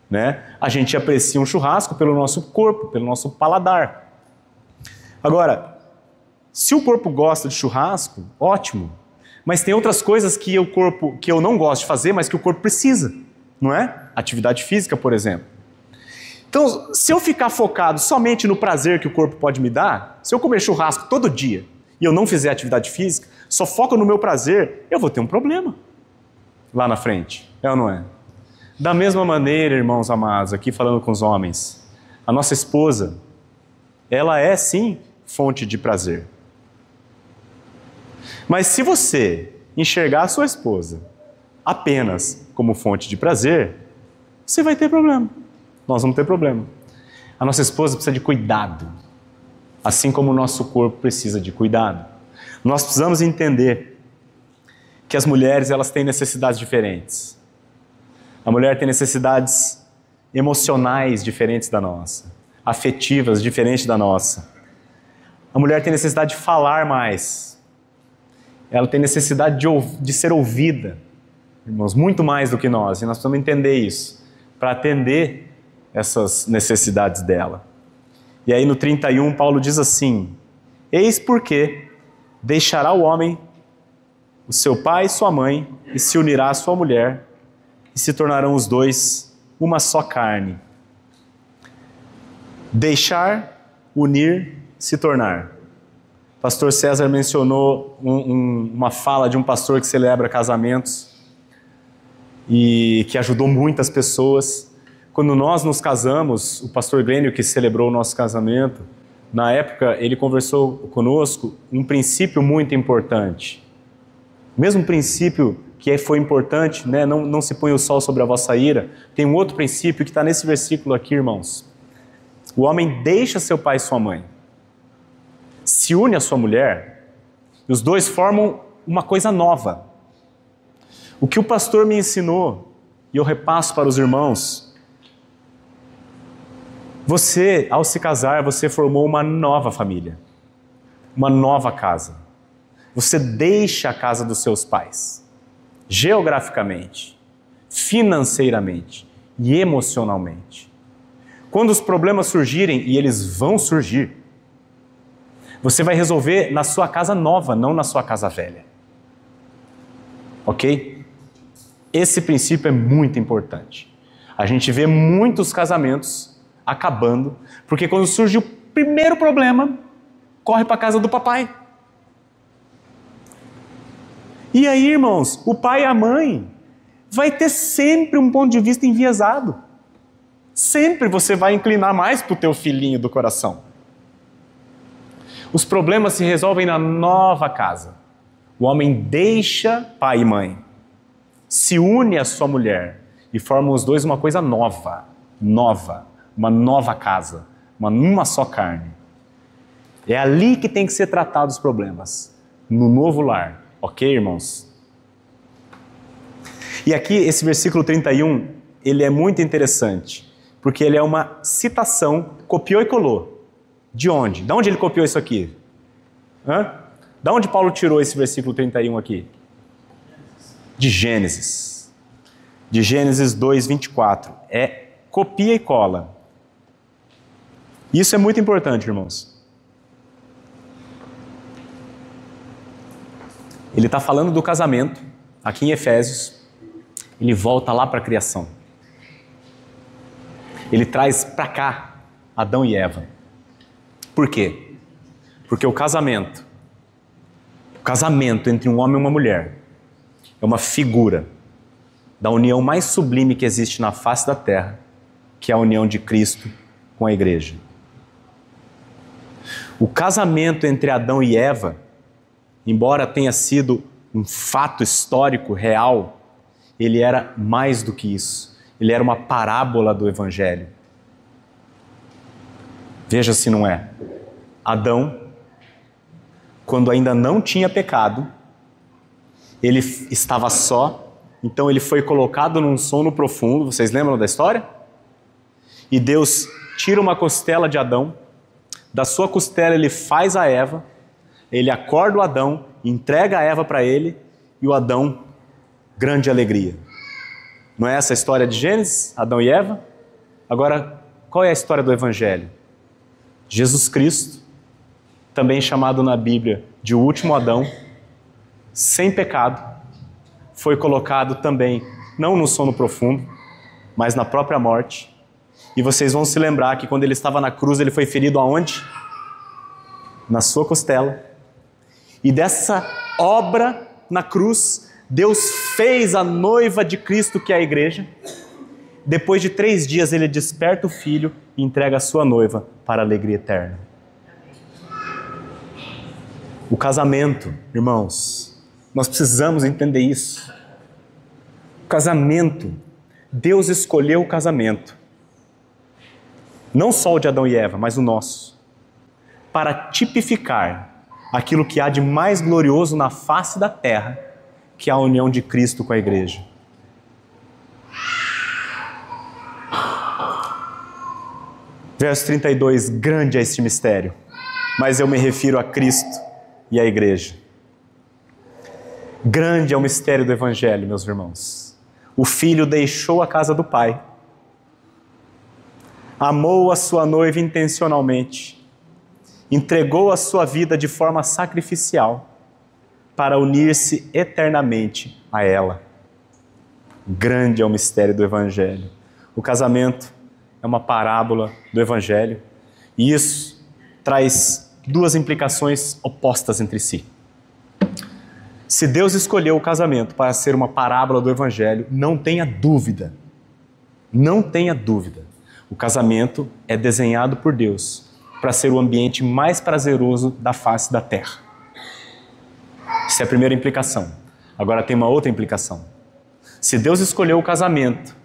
Né? A gente aprecia um churrasco pelo nosso corpo, pelo nosso paladar. Agora, se o corpo gosta de churrasco, ótimo. Mas tem outras coisas que eu não gosto de fazer, mas que o corpo precisa, não é? Atividade física, por exemplo. Então, se eu ficar focado somente no prazer que o corpo pode me dar, se eu comer churrasco todo dia e eu não fizer atividade física, só foco no meu prazer, eu vou ter um problema lá na frente. É ou não é? Da mesma maneira, irmãos amados, aqui falando com os homens, a nossa esposa, ela é sim fonte de prazer. Mas se você enxergar a sua esposa apenas como fonte de prazer, você vai ter problema. Nós vamos ter problema. A nossa esposa precisa de cuidado, assim como o nosso corpo precisa de cuidado. Nós precisamos entender que as mulheres, elas têm necessidades diferentes. A mulher tem necessidades emocionais diferentes da nossa, afetivas diferentes da nossa. A mulher tem necessidade de falar mais. Ela tem necessidade de ser ouvida, irmãos, muito mais do que nós. E nós precisamos entender isso, para atender essas necessidades dela. E aí no 31, Paulo diz assim: eis porque deixará o homem o seu pai e sua mãe, e se unirá à sua mulher, e se tornarão os dois uma só carne. Deixar, unir, se tornar. Pastor César mencionou uma fala de um pastor que celebra casamentos e que ajudou muitas pessoas. Quando nós nos casamos, o pastor Glênio, que celebrou o nosso casamento, na época ele conversou conosco um princípio muito importante. O mesmo princípio que foi importante, né? Não se põe o sol sobre a vossa ira. Tem um outro princípio que está nesse versículo aqui, irmãos. O homem deixa seu pai e sua mãe, se une à sua mulher, e os dois formam uma coisa nova. O que o pastor me ensinou, e eu repasso para os irmãos, você, ao se casar, você formou uma nova família, uma nova casa. Você deixa a casa dos seus pais, geograficamente, financeiramente e emocionalmente. Quando os problemas surgirem, e eles vão surgir, você vai resolver na sua casa nova, não na sua casa velha. Ok? Esse princípio é muito importante. A gente vê muitos casamentos acabando, porque quando surge o primeiro problema, corre para a casa do papai. E aí, irmãos, o pai e a mãe vai ter sempre um ponto de vista enviesado. Sempre você vai inclinar mais para o teu filhinho do coração. Os problemas se resolvem na nova casa. O homem deixa pai e mãe, se une à sua mulher e formam os dois uma coisa nova, uma nova casa, uma só carne. É ali que tem que ser tratados os problemas, no novo lar, ok, irmãos? E aqui esse versículo 31, ele é muito interessante, porque ele é uma citação, copiou e colou. De onde? De onde ele copiou isso aqui? Da onde Paulo tirou esse versículo 31 aqui? De Gênesis. De Gênesis 2, 24. É copia e cola. Isso é muito importante, irmãos. Ele está falando do casamento, aqui em Efésios. Ele volta lá para a criação. Ele traz para cá Adão e Eva. Por quê? Porque o casamento entre um homem e uma mulher é uma figura da união mais sublime que existe na face da terra, que é a união de Cristo com a igreja. O casamento entre Adão e Eva, embora tenha sido um fato histórico real, ele era mais do que isso. Ele era uma parábola do Evangelho. Veja se não é. Adão, quando ainda não tinha pecado, ele estava só, então ele foi colocado num sono profundo. Vocês lembram da história? E Deus tira uma costela de Adão, da sua costela ele faz a Eva, ele acorda o Adão, entrega a Eva para ele, e o Adão, grande alegria. Não é essa a história de Gênesis, Adão e Eva? Agora, qual é a história do Evangelho? Jesus Cristo, também chamado na Bíblia de o último Adão, sem pecado, foi colocado também, não no sono profundo, mas na própria morte. E vocês vão se lembrar que quando ele estava na cruz, ele foi ferido aonde? Na sua costela. E dessa obra na cruz, Deus fez a noiva de Cristo, que é a igreja. Depois de 3 dias, ele desperta o filho e entrega a sua noiva para a alegria eterna. O casamento, irmãos, nós precisamos entender isso. O casamento, Deus escolheu o casamento, não só o de Adão e Eva, mas o nosso, para tipificar aquilo que há de mais glorioso na face da terra, que é a união de Cristo com a igreja. Verso 32, grande é este mistério, mas eu me refiro a Cristo e a igreja. Grande é o mistério do Evangelho, meus irmãos. O filho deixou a casa do pai, amou a sua noiva intencionalmente, entregou a sua vida de forma sacrificial para unir-se eternamente a ela. Grande é o mistério do Evangelho. O casamento é uma parábola do Evangelho e isso traz 2 implicações opostas entre si. Se Deus escolheu o casamento para ser uma parábola do Evangelho, não tenha dúvida, o casamento é desenhado por Deus para ser o ambiente mais prazeroso da face da terra. Essa é a primeira implicação. Agora tem uma outra implicação. Se Deus escolheu o casamento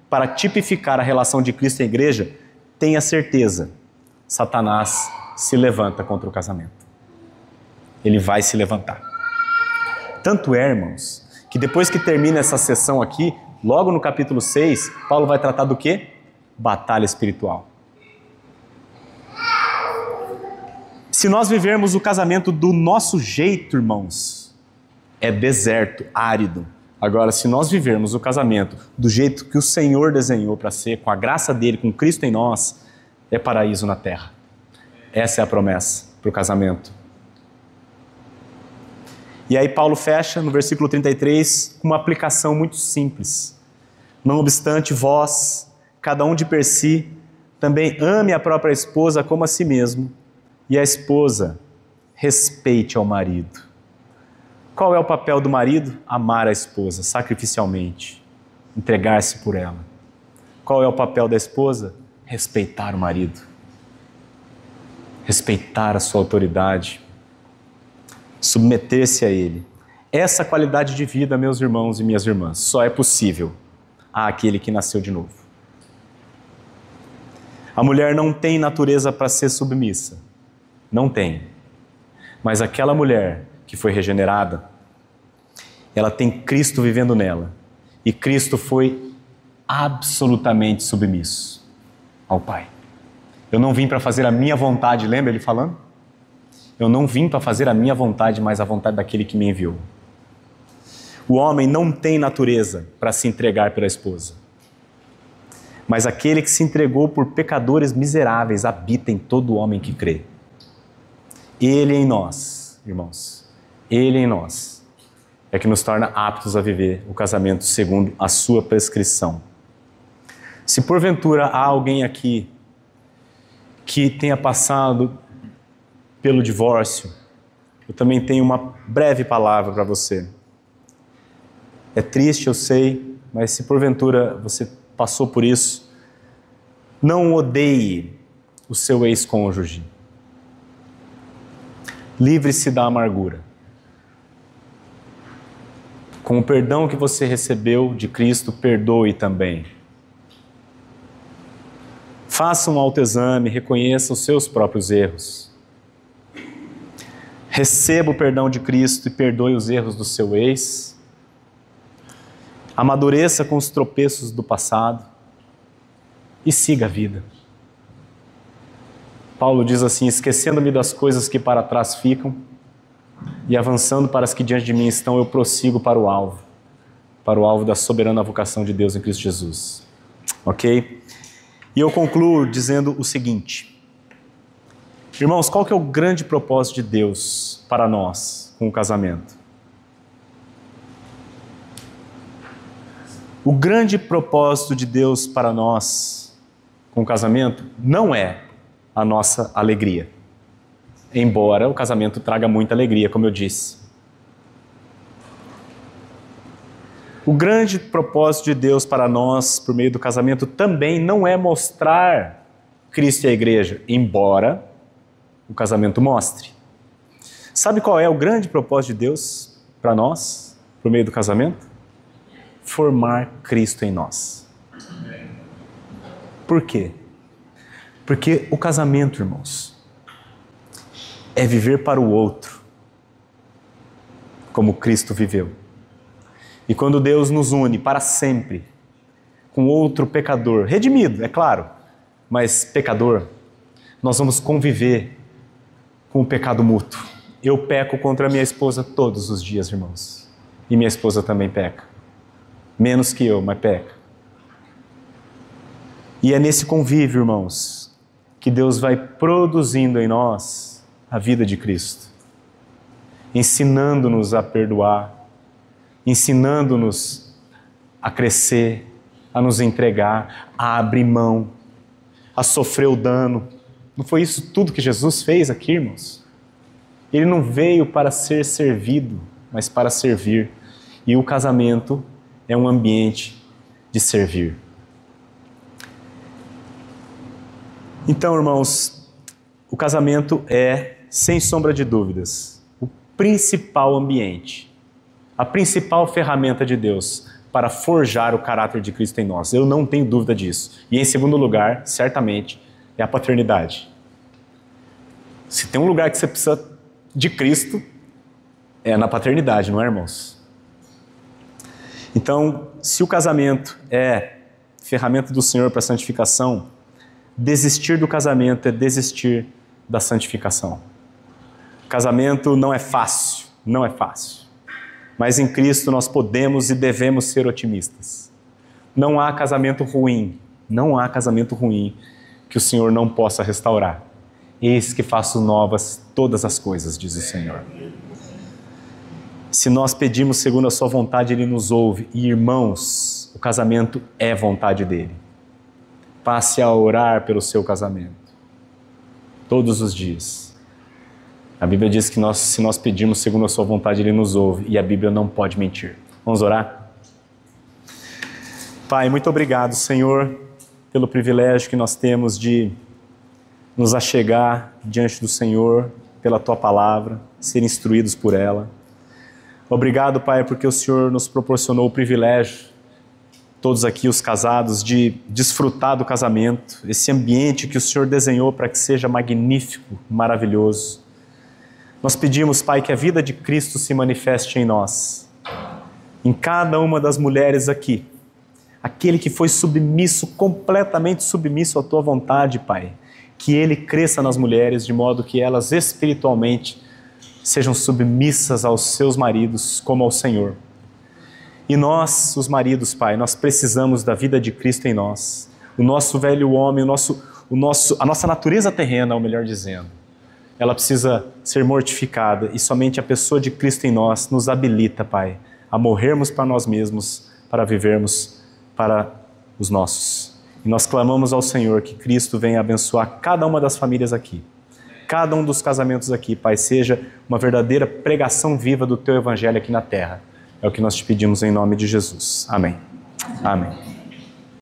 para tipificar a relação de Cristo e a igreja, tenha certeza, Satanás se levanta contra o casamento. Ele vai se levantar. Tanto é, irmãos, que depois que termina essa sessão aqui, logo no capítulo 6, Paulo vai tratar do quê? Batalha espiritual. Se nós vivermos o casamento do nosso jeito, irmãos, é deserto, árido. Agora, se nós vivermos o casamento do jeito que o Senhor desenhou para ser, com a graça dele, com Cristo em nós, é paraíso na terra. Essa é a promessa para o casamento. E aí Paulo fecha no versículo 33 com uma aplicação muito simples. Não obstante, vós, cada um de per si, também ame a própria esposa como a si mesmo, e a esposa respeite ao marido. Qual é o papel do marido? Amar a esposa sacrificialmente, entregar-se por ela. Qual é o papel da esposa? Respeitar o marido. Respeitar a sua autoridade, submeter-se a ele. Essa qualidade de vida, meus irmãos e minhas irmãs, só é possível àquele que nasceu de novo. A mulher não tem natureza para ser submissa. Não tem. Mas aquela mulher que foi regenerada, ela tem Cristo vivendo nela. E Cristo foi absolutamente submisso ao Pai. Eu não vim para fazer a minha vontade, lembra ele falando? Eu não vim para fazer a minha vontade, mas a vontade daquele que me enviou. O homem não tem natureza para se entregar pela esposa. Mas aquele que se entregou por pecadores miseráveis habita em todo homem que crê. Ele em nós, irmãos, Ele em nós é que nos torna aptos a viver o casamento segundo a sua prescrição. Se porventura há alguém aqui que tenha passado pelo divórcio, eu também tenho uma breve palavra para você. É triste, eu sei, mas se porventura você passou por isso, não odeie o seu ex-cônjuge. Livre-se da amargura. Com o perdão que você recebeu de Cristo, perdoe também. Faça um autoexame, reconheça os seus próprios erros. Receba o perdão de Cristo e perdoe os erros do seu ex. Amadureça com os tropeços do passado e siga a vida. Paulo diz assim: esquecendo-me das coisas que para trás ficam e avançando para as que diante de mim estão, eu prossigo para o alvo da soberana vocação de Deus em Cristo Jesus. Ok? E eu concluo dizendo o seguinte: irmãos, qual que é o grande propósito de Deus para nós com o casamento? O grande propósito de Deus para nós com o casamento não é a nossa alegria. Embora o casamento traga muita alegria, como eu disse. O grande propósito de Deus para nós, por meio do casamento, também não é mostrar Cristo e a igreja, embora o casamento mostre. Sabe qual é o grande propósito de Deus para nós, por meio do casamento? Formar Cristo em nós. Por quê? Porque o casamento, irmãos, é viver para o outro, como Cristo viveu. E quando Deus nos une para sempre com outro pecador, redimido, é claro, mas pecador, nós vamos conviver com o pecado mútuo. Eu peco contra minha esposa todos os dias, irmãos. E minha esposa também peca. Menos que eu, mas peca. E é nesse convívio, irmãos, que Deus vai produzindo em nós a vida de Cristo, ensinando-nos a perdoar, ensinando-nos a crescer, a nos entregar, a abrir mão, a sofrer o dano. Não foi isso tudo que Jesus fez aqui, irmãos? Ele não veio para ser servido, mas para servir. E o casamento é um ambiente de servir. Então, irmãos, o casamento é, sem sombra de dúvidas, o principal ambiente, a principal ferramenta de Deus para forjar o caráter de Cristo em nós. Eu não tenho dúvida disso. E em segundo lugar, certamente, é a paternidade. Se tem um lugar que você precisa de Cristo, é na paternidade, não é, irmãos? Então, se o casamento é ferramenta do Senhor para a santificação, desistir do casamento é desistir da santificação. Casamento não é fácil, não é fácil. Mas em Cristo nós podemos e devemos ser otimistas. Não há casamento ruim, não há casamento ruim que o Senhor não possa restaurar. Eis que faço novas todas as coisas, diz o Senhor. Se nós pedimos segundo a sua vontade, Ele nos ouve. E irmãos, o casamento é vontade dEle. Passe a orar pelo seu casamento. Todos os dias. A Bíblia diz que se nós pedirmos segundo a sua vontade, Ele nos ouve. E a Bíblia não pode mentir. Vamos orar? Pai, muito obrigado, Senhor, pelo privilégio que nós temos de nos achegar diante do Senhor, pela Tua Palavra, ser instruídos por ela. Obrigado, Pai, porque o Senhor nos proporcionou o privilégio, todos aqui os casados, de desfrutar do casamento, esse ambiente que o Senhor desenhou para que seja magnífico, maravilhoso. Nós pedimos, Pai, que a vida de Cristo se manifeste em nós, em cada uma das mulheres aqui, aquele que foi submisso, completamente submisso à Tua vontade, Pai, que ele cresça nas mulheres de modo que elas espiritualmente sejam submissas aos seus maridos como ao Senhor. E nós, os maridos, Pai, nós precisamos da vida de Cristo em nós. O nosso velho homem, a nossa natureza terrena, ou melhor dizendo, ela precisa ser mortificada e somente a pessoa de Cristo em nós nos habilita, Pai, a morrermos para nós mesmos, para vivermos para os nossos. E nós clamamos ao Senhor que Cristo venha abençoar cada uma das famílias aqui, cada um dos casamentos aqui, Pai, seja uma verdadeira pregação viva do Teu Evangelho aqui na terra. É o que nós te pedimos em nome de Jesus. Amém. Amém.